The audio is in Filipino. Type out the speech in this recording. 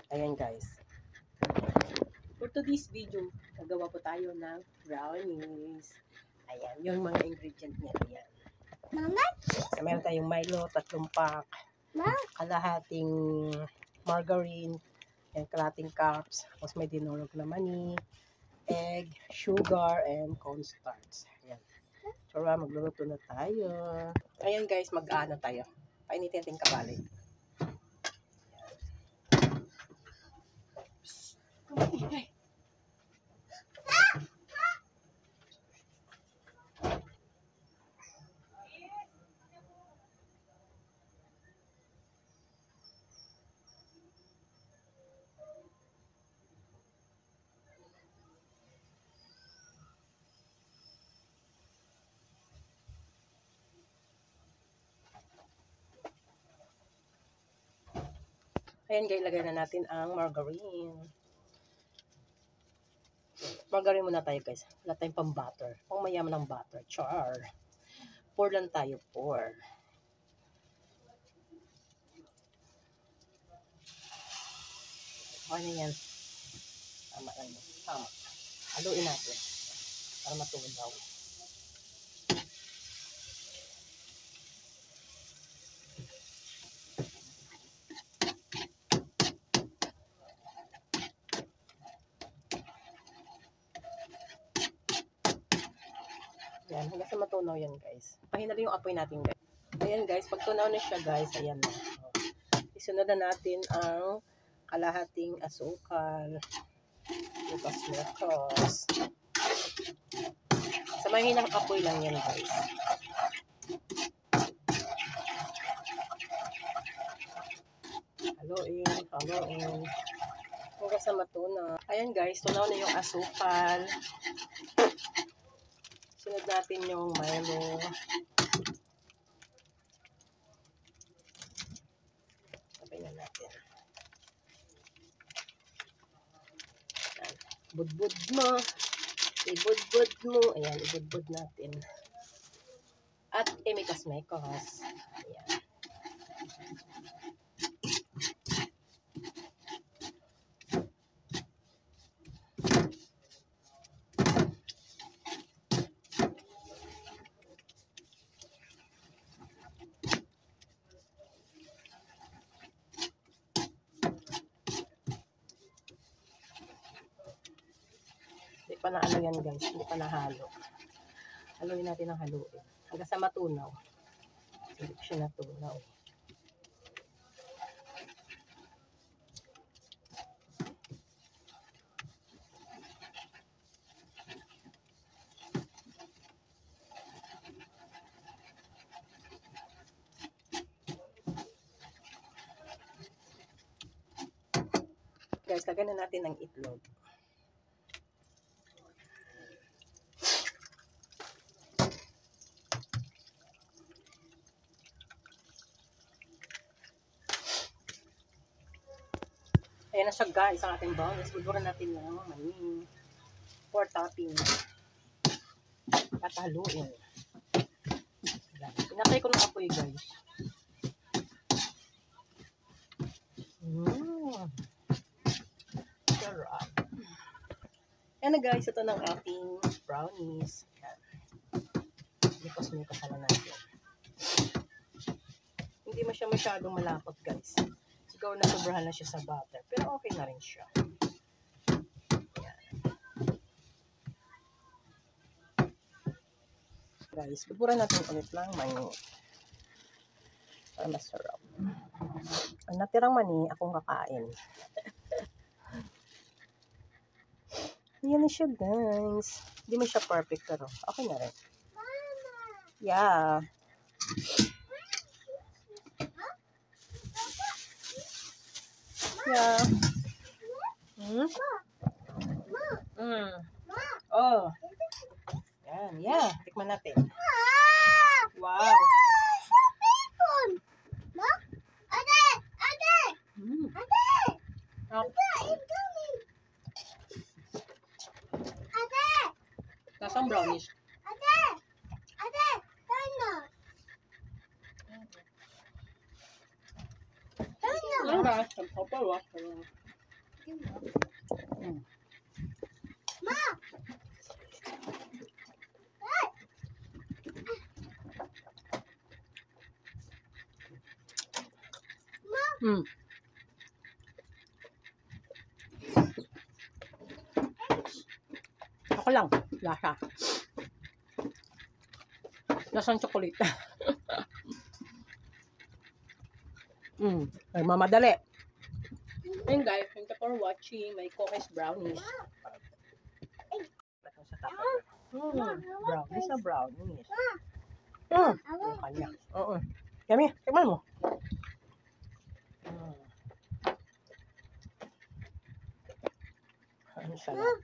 Ayan guys. For today's video, nagawa po tayo ng brownies. Ayan, yung mga ingredient niya. Ayan. Mama? Meron tayong Milo, 3 pack. Kalahating margarine. And kalahating cups. Tapos may dinurog na mani, egg, sugar, and cornstarch. Ayan. So, magluluto na tayo. Ayan guys, mag-ano tayo. Painitin natin kabali. Ay. Ayan guys, lagay na natin ang margarine. Margarine muna tayo guys. Wala tayong pang butter. Pang mayaman ng butter. Char. Pour lang tayo. Pour. Okay na yan. Tama lang yun. Tama. Haluin natin. Para matunaw. Yan, hanggang sa matunaw yan guys. Pahinali yung apoy natin guys. Ayan guys, pag tunaw na siya guys, ayan na. Isunod na natin ang kalahating asukal. Mekos. Sa mahinang apoy lang yan guys. Haluin. Hanggang sa matunaw. Ayan guys, tunaw na yung asukal. Sunod natin yung Milo. Sabay na natin. Ayan. Budbud mo. Ibudbud mo. Ayan, ibudbud natin. At imekos-mekos. Ayan. Hindi pa na ano yan guys, hindi pa nahalo. Haluin natin ang haluin. Hanggang sa matunaw. Hindi siya natunaw. Guys, lagyan na natin ng itlog. Ayan na siya guys, ang ating brownies. Bulburan natin yung mani. For topping. At haluin. Pinatay ko ng apoy guys. Sarap. Ayan na guys, ito ng ating brownies. Mikos-mikos na natin. Hindi mo siya masyadong malapot guys. Siguro na sobrahan na siya sa butter. Pero okay na rin siya. Ayan. Guys, buburan natin ulit ng mani. Para masarap. Ang natirang mani, akong kakain. Ayan na siya guys. Hindi mo siya perfect pero okay na rin. Yeah. Yeah. Oh. Yan, yeah. Tikman natin. Wow. Lasang brownies. Ano ba? Ang papa, Mm. Mm. Ako lang, lasa. Lasang tsokolate. Ay mamadali. And guys, thank you for watching my cookies brownies. Brownies na brownies. Yung kanya. Oo. Yummy, tikman mo. Ang sarap.